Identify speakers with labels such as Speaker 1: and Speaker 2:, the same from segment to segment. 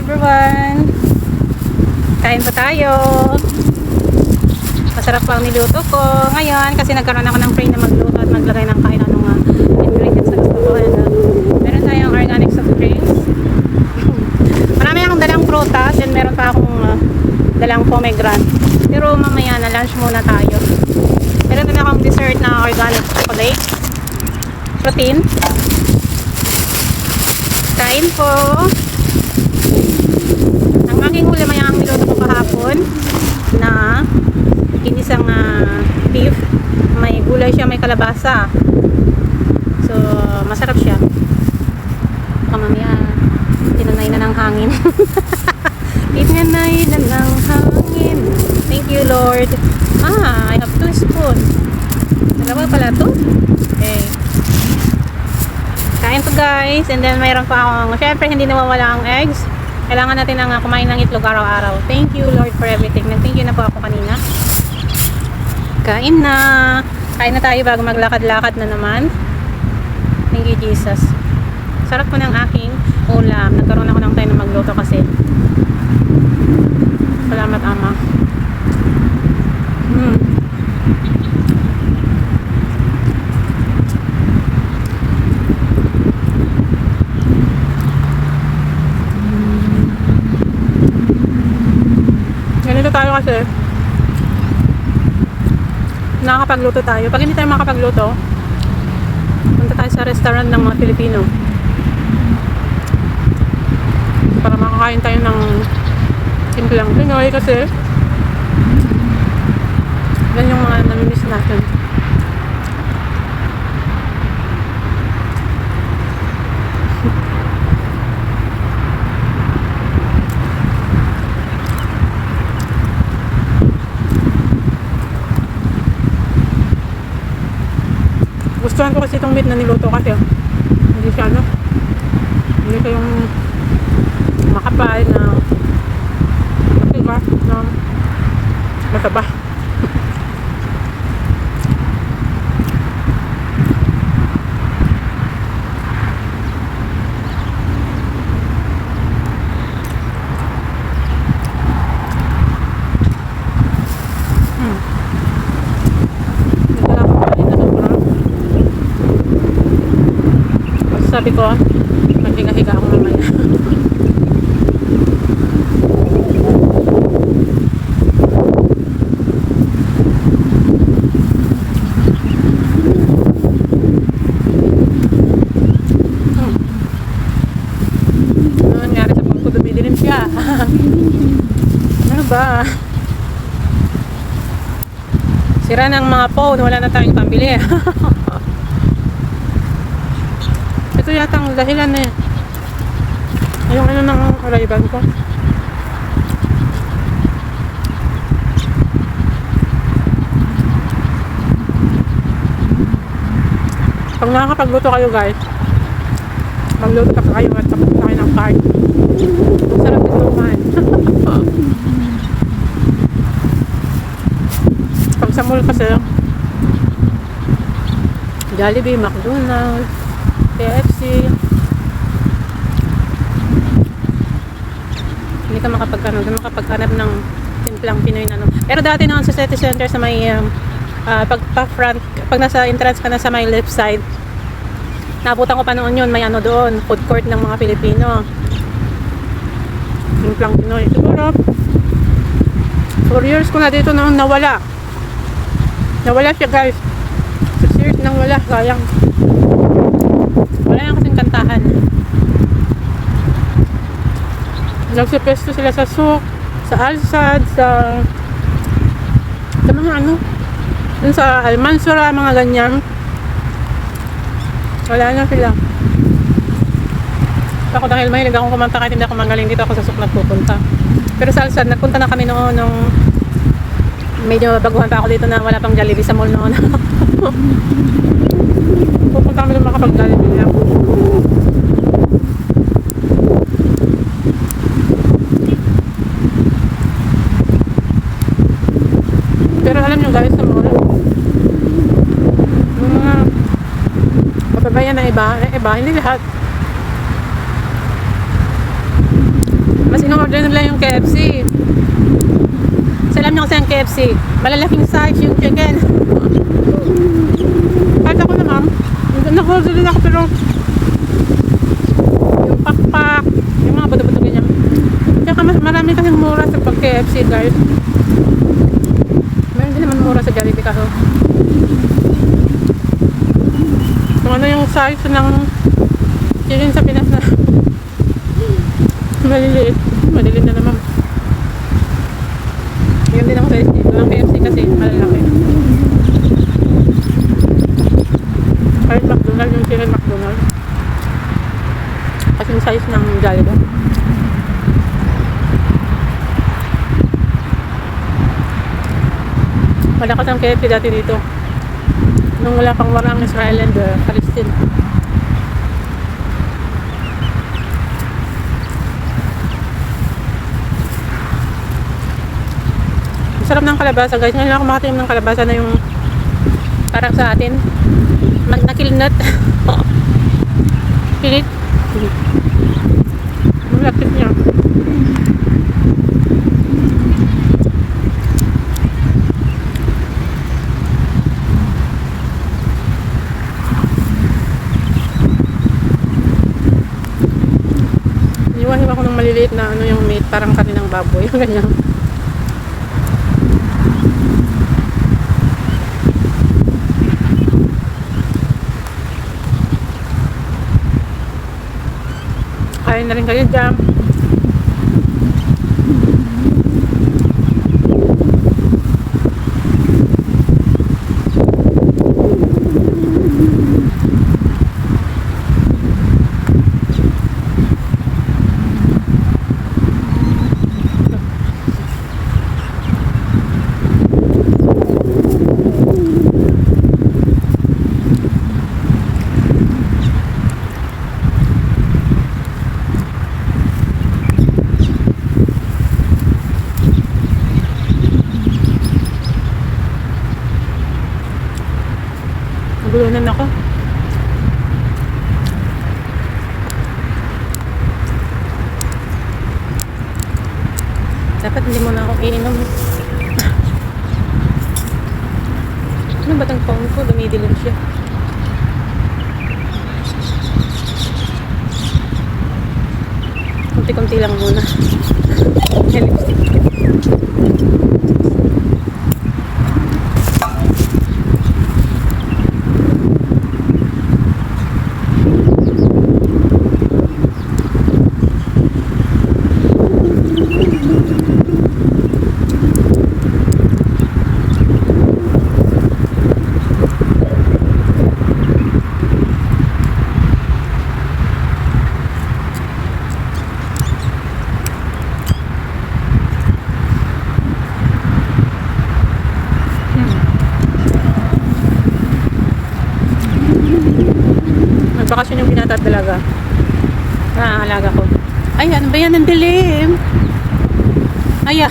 Speaker 1: everyone! Kain pa tayo! Masarap pa ang niluto ko ngayon kasi nagkaroon ako ng free na magluto at maglagay ng kahit anong ingredients na gusto ko. Meron tayong organic soft drinks. Marami akong dalang prutas and meron pa akong dalang pomegranate. Pero mamaya na lunch muna tayo. Meron din akong dessert na organic chocolate. Protein. Kain po. Ang aking ulam ay ang niluto ko kahapon na ginisang beef. May gulay siya, may kalabasa. So, masarap siya. Mamaya, tinanay na ng hangin. Tinanay na ng hangin. Thank you, Lord. I have 2 spoons. Dalawa pala to? Okay. Kain to guys, and then mayroon pa akong, syempre hindi nawawala ang eggs. Kailangan natin kumain ng itlog araw-araw. Thank you Lord for everything. Nag-thank you na po ako kanina. Kain na. Kain na tayo bago maglakad-lakad na naman. Thank you Jesus. Sarap po ng aking ulam. Nagkaroon ako ng time na magluto kasi. Salamat Ama. Ganito tayo kasi nakakapagluto tayo. Pag hindi tayo makapagluto, punta tayo sa restaurant ng mga Pilipino para makakain tayo ng simplang Pinoy kasi yan yung mga namimiss natin. Gustuhan ko kasi itong meat na niluto kasi hindi siya hindi siya yung makapal na matiba na mataba. Sabi ko, maghiga-higa ako mamaya. Ano nangyari sa phone ko? Dumidilim siya. Ano ba? Sira ng mga phone. Wala na tayong pambili. Ito yata ang dahilan eh. Yung ano ng arrival ko. Pag nakakapagluto kayo guys, magluto pa kayo at tapos na kayo ng card. Sarap ito man. Pag sa mall kasi, Jollibee, McDonald's, KFC, hindi ka makapaghanap ng simplang Pinoy na Pero dati naman sa city center sa may pag nasa entrance ka na sa may left side, nabutan ko pa noon yun, may doon, food court ng mga Pilipino. Simplang Pinoy. Siguro 4 years ko na dito noon nawala siya guys. 6 years nang wala, sayang. Wala lang kasing kantahan. Nagsipesto sila sa souk, sa Alsad, sa mga dun sa Almansura, mga ganyan. Wala na sila. Ako dahil mahilig akong kumanta kahit hindi ako magaling dito, ako sa souk nagpupunta. Pero sa Alsad, nagpunta na kami noon nung medyo baguhan pa ako dito na wala pang Jollibee sa mall noon. Pupunta kami ng makapag-Jollibee lang. Pero alam nyo guys, sa mall, mga kababayan na iba, hindi lahat. Mas in-order nila yung KFC. So, alam niyo kasi ang KFC, malalaking size yung chicken. Kahit ako naman, nag-order din ako pero yung pakpak, yung mga bato-bato ganyan. Kaya marami kasing mura sa pag-KFC guys. Meron din naman mura sa Jollibee kaso. Kung ano yung size ng chicken sa Pinas na maliliit. Maliliit na naman. Yun din ang size dito. Ang KFC kasi malalaki. Kahit McDonald's yung chicken McDonald's. Kasing size ng Jollibee. Malakas ang KFC dati dito. Nung wala pang wala ang Israel and Palestine. Sarap ng kalabasa guys. Ngayon ako makatinim ng kalabasa na yung parang sa atin. Nakilnat. Pilit. Malapit niya. Iwan ko ng maliliit na ano yung meat. Parang kaninang baboy. Ganyan. Kain na rin kayo dyan. Nagulunan ako. Dapat hindi mo na ako iinom. Ano ba itong phone ko? Dumidilim siya. Kunti-kunti lang muna. Lipstick. Bakasyon yung binata at dalaga. Alaga ko. Ay, ano ba yan? Ang dilim. Ay, ang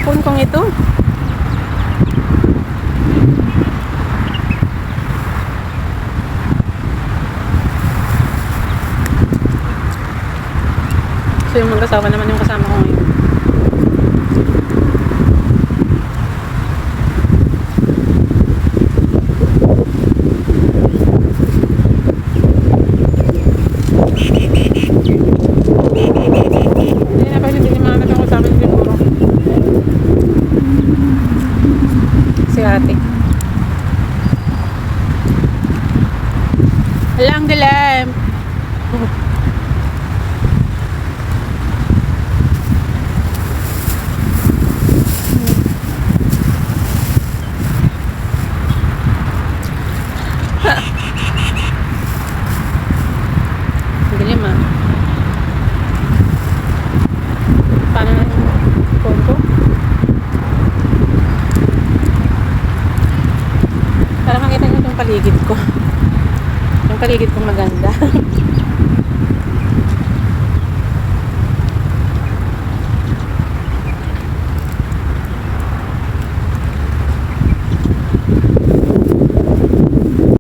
Speaker 1: phone kong ito. So, yung mag-asawa naman yung kasama ko ngayon. Ate. Alang dilim. Dilim ah. Paano na yung phone ko? Para makita nyo yung paligid ko. Yung paligid ko maganda.